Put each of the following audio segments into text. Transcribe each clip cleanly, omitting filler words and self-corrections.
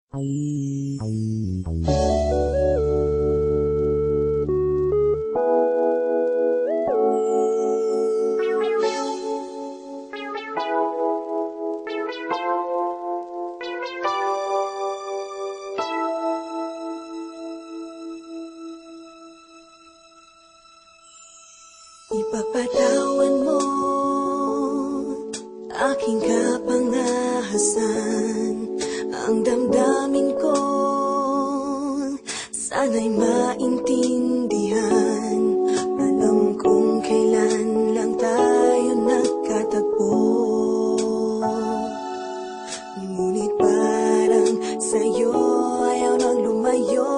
Ipagpatawan mo aking kapangahasan, ang damdamin ko sana'y maintindihan. Alam kong kailan lang tayo nagkatagpo, ngunit parang sa'yo ayaw nang lumayo.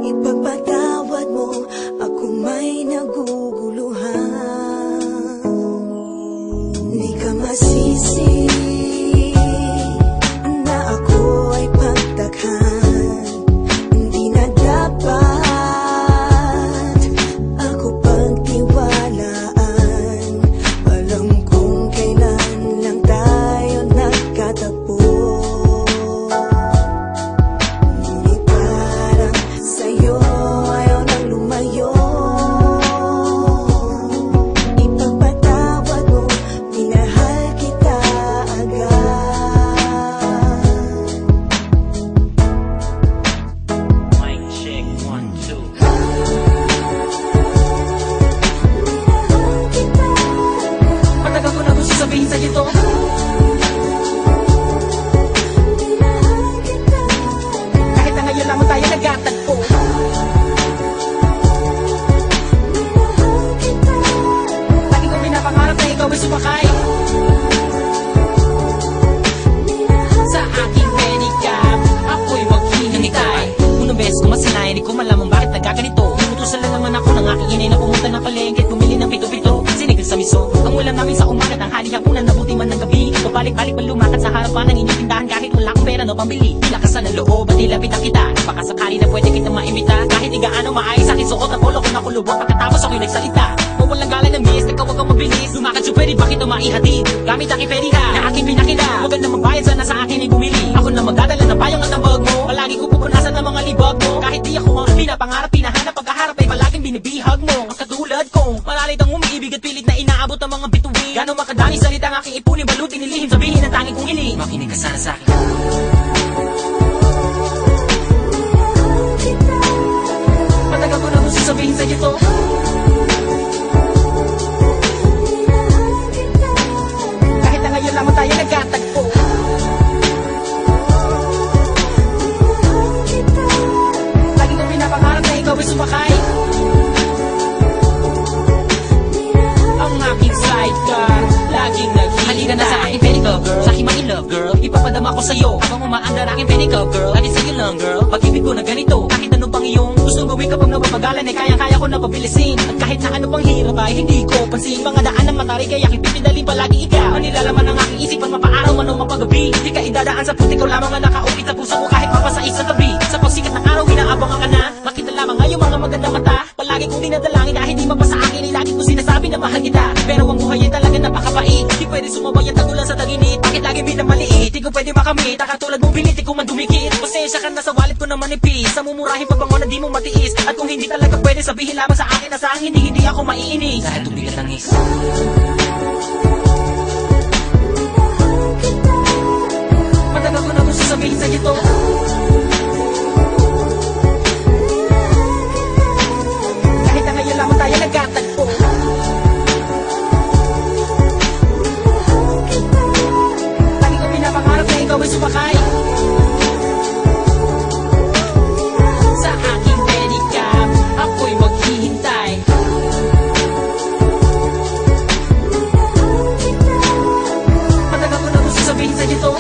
Ipagpatawad mo akong may naguguluhan. Di ka masisi na ako ay pagtakhan. Hindi na dapat ako pagtiwalaan. Alam kong kailan lang tayo nagkatagpo, ngunit parang sa'yo ayaw nang lumayo. Ipagpatawad mo, minahal kita agad. Mic check, 1, 2. Matagal ko na gusto sabihin sa'yo to. Kahit na ngayon lamang tayo nagkatagpo, lagi kong pinapangarap na ikaw ay sumakay sa aking pedicab. Ako'y maghihintay. Unang beses ko masinayan, di ko malaman bakit nagkaganito. Inutusan lang naman ako ng aking inay na pumunta ng palengke at bumili ng pito-pito. Sinigang sa miso, ang ulam namin sa umaga, tanghali, hapunan, nabuti man ng gabi. Pabalik-balik pa lumakad sa harapan ng inyong tindahan kahit wala akong pera no pambili. Nilakasan ng loob at nilapitan kita. Napakasakali na pwede kita maimbita. Kahit di gaano maayos aking suot ang polo ko na kulubot. Pagkatapos ako'y nagsalita, walang galang ng miss, ikaw wag kang mabilis. Lumakad siya pwede, bakit na maihatid? Gamit aking pedika na aking pinakila. Huwag na magbayad, sana sa akin ay bumili. Ako na magdadala ng payong at ng bag mo. Palagi ko pupunasan ng mga libag mo. Kahit di ako ang pinapangarap, pinahanap, pagkaharap ay palaging binibihag mo. Ang katulad kong malalit ang umiibig at pilit na inaabot ang mga bituin. Gano'ng makadami salita ang aking ipunin, balutin, nilihim, sabihin ang tanging kong hiling. Makinig ka sana sa akin. Matagal ko na gusto sabihin sa'yo to. Kahit na ngayon lamang tayo nagkatagpo, lagi kong pinapangarap na ikaw ay sumakay ang aking sidecar, laging naghihintay. Halika na sa aking pedicab, girl, sa aking ma-in-love, girl. Ipapadama ko sa'yo habang umaandar aking pedicab, girl. Lagi sa'yo lang, girl, pag-ibig ko na ganito. Kahit ano pang iyong gustong gawin kapag napapagalan ay kaya-kaya ko na pabilisin. At kahit na ano pang hirap ay hindi ko pansin. Mga daan ng matari kaya kipipindalin palagi ikaw. Ang nilalaman ng aking isipan, mapaaraw man o mapagabi. Di ka idadaan sa puti ko lamang ang nakaulit sa puso ko kahit mapasais sa gabi. Sa pagsikat ng araw, inaabangan ka na. Makita lamang ngayong mga magandang mata. Palagi kong dinadalangin dahil di mapasa akin ay lagi kong sinasabi na mahal kita. Pero ang buhay ay talaga napakabait. Di pwede sumabay ang tagulan sa taginit. Bakit lagi minamaliit? Di ko pwede makamit. Katulad mong pilit, di ko man dumikit. Pasensya ka na sa wallet ko na manipis. Sa mumurahin pagbango na di mo matiis. At kung hindi talaga pwede, sabihin lamang sa akin na sa akin hindi ako maiinis. Dahil tubigat ang is. Matagal ko na gusto sabihin sa'yo to. Kahit na ngayon lamang tayo nagkatagpo, lagi kong pinapangarap na ikaw ay sumakay sa aking pedicab. Ako'y maghihintay. Matagal ko na gusto sabihin sa'yo to.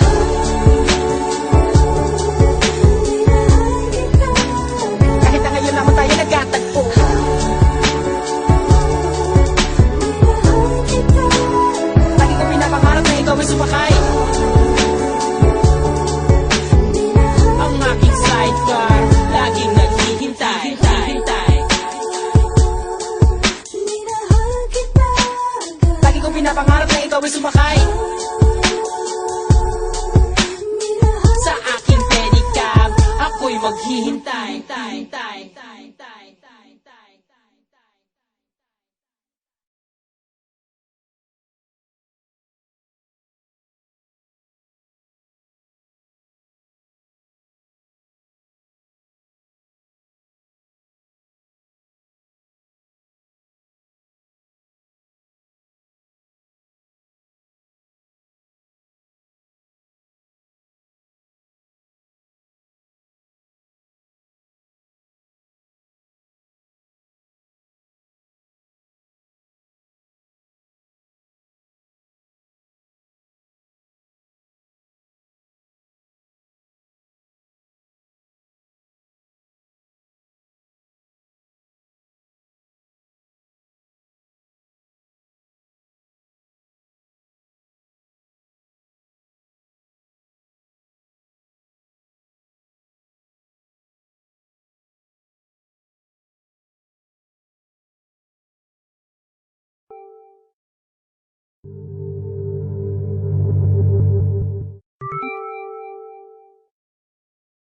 Kahit na ngayon lamang tayo nagkatagpo, lagi kong pinapangarap na ikaw ay sumakay ang aking sidecar, laging naghihintay. Lagi kong pinapangarap na ikaw ay sumakay maghihintay.